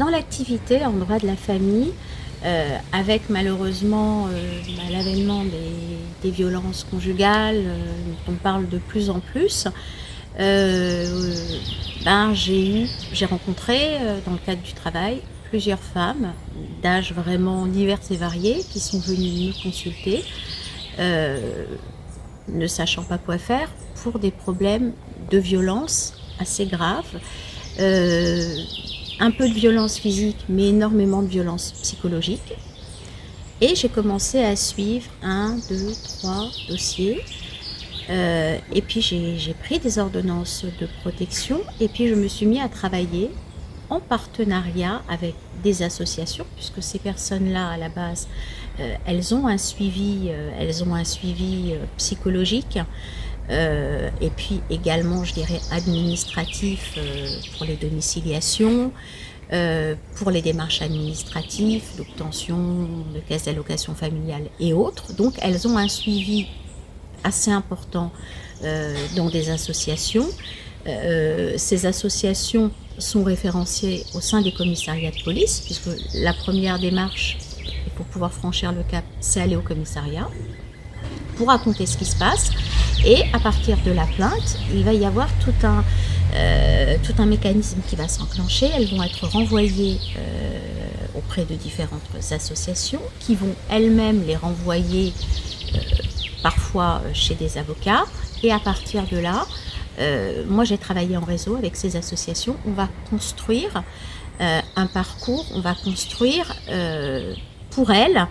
dans l'activité en droit de la famille, avec malheureusement l'avènement des violences conjugales dont on parle de plus en plus, j'ai rencontré dans le cadre du travail plusieurs femmes d'âges vraiment divers et variés qui sont venues me consulter, euh, ne sachant pas quoi faire pour des problèmes de violence assez graves. Euh, un peu de violence physique, mais énormément de violence psychologique. Et j'ai commencé à suivre 1, 2, 3 dossiers. Et puis j'ai pris des ordonnances de protection. Et puis je me suis mis à travailler en partenariat avec des associations, puisque ces personnes-là, à la base, elles ont un suivi psychologique. Et puis également, je dirais, administratif pour les domiciliations, pour les démarches administratives, d'obtention de caisse d'allocation familiale et autres. Donc elles ont un suivi assez important dans des associations. Ces associations sont référenciées au sein des commissariats de police, puisque la première démarche, pour pouvoir franchir le cap, c'est aller au commissariat pour raconter ce qui se passe. Et à partir de la plainte, il va y avoir tout un mécanisme qui va s'enclencher. Elles vont être renvoyées auprès de différentes associations qui vont elles-mêmes les renvoyer parfois chez des avocats. Et à partir de là, moi j'ai travaillé en réseau avec ces associations. On va construire un parcours, on va construire pour elles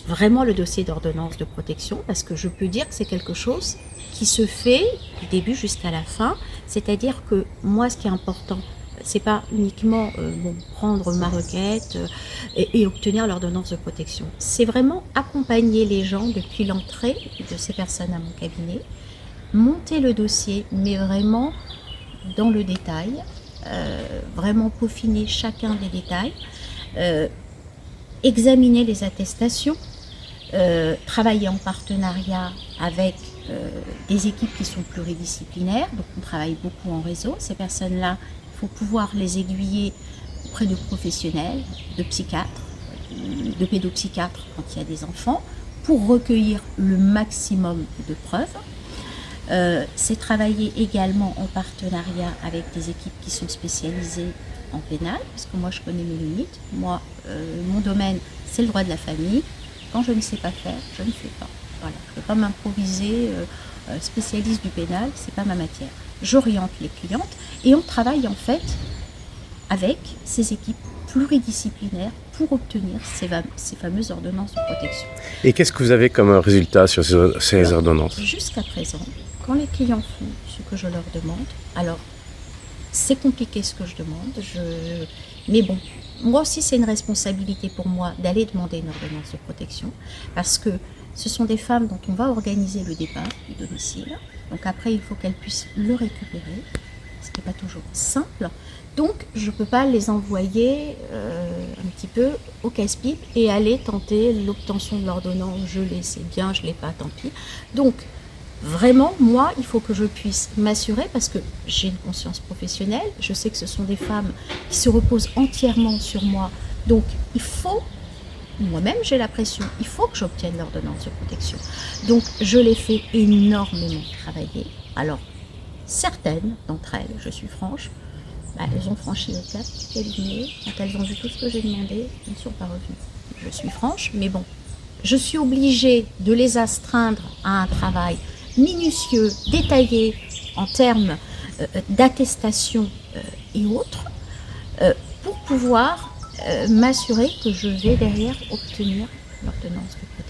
vraiment le dossier d'ordonnance de protection, parce que je peux dire que c'est quelque chose qui se fait du début jusqu'à la fin. C'est-à-dire que moi, ce qui est important, c'est pas uniquement prendre ma requête et obtenir l'ordonnance de protection. C'est vraiment accompagner les gens depuis l'entrée de ces personnes à mon cabinet, monter le dossier, mais vraiment dans le détail, vraiment peaufiner chacun des détails, examiner les attestations, travailler en partenariat avec des équipes qui sont pluridisciplinaires. Donc on travaille beaucoup en réseau. Ces personnes-là, il faut pouvoir les aiguiller auprès de professionnels, de psychiatres, de pédopsychiatres quand il y a des enfants, pour recueillir le maximum de preuves. C'est travailler également en partenariat avec des équipes qui sont spécialisées en pénal, parce que moi je connais mes limites. Moi, mon domaine, c'est le droit de la famille. Quand je ne sais pas faire, je ne fais pas. Voilà. Je ne peux pas m'improviser spécialiste du pénal, c'est pas ma matière. J'oriente les clientes et on travaille en fait avec ces équipes pluridisciplinaires pour obtenir ces fameuses ordonnances de protection. Et qu'est-ce que vous avez comme résultat sur ces ordonnances ? Jusqu'à présent, quand les clients font ce que je leur demande, alors c'est compliqué ce que je demande, mais bon, moi aussi c'est une responsabilité pour moi d'aller demander une ordonnance de protection, parce que ce sont des femmes dont on va organiser le départ du domicile, donc après il faut qu'elles puissent le récupérer, ce qui n'est pas toujours simple, donc je ne peux pas les envoyer un petit peu au casse-pipe et aller tenter l'obtention de l'ordonnance. Je l'ai, c'est bien, je ne l'ai pas, tant pis. Donc vraiment, moi, il faut que je puisse m'assurer, parce que j'ai une conscience professionnelle, je sais que ce sont des femmes qui se reposent entièrement sur moi, donc il faut, moi-même j'ai la pression, il faut que j'obtienne l'ordonnance de protection. Donc je les fais énormément travailler. Alors, certaines d'entre elles, je suis franche, elles ont franchi le cap du cabinet, quand elles ont vu tout ce que j'ai demandé, elles ne sont pas revenues. Je suis franche, mais bon, je suis obligée de les astreindre à un travail minutieux, détaillé en termes d'attestation et autres, pour pouvoir m'assurer que je vais derrière obtenir l'ordonnance de protection.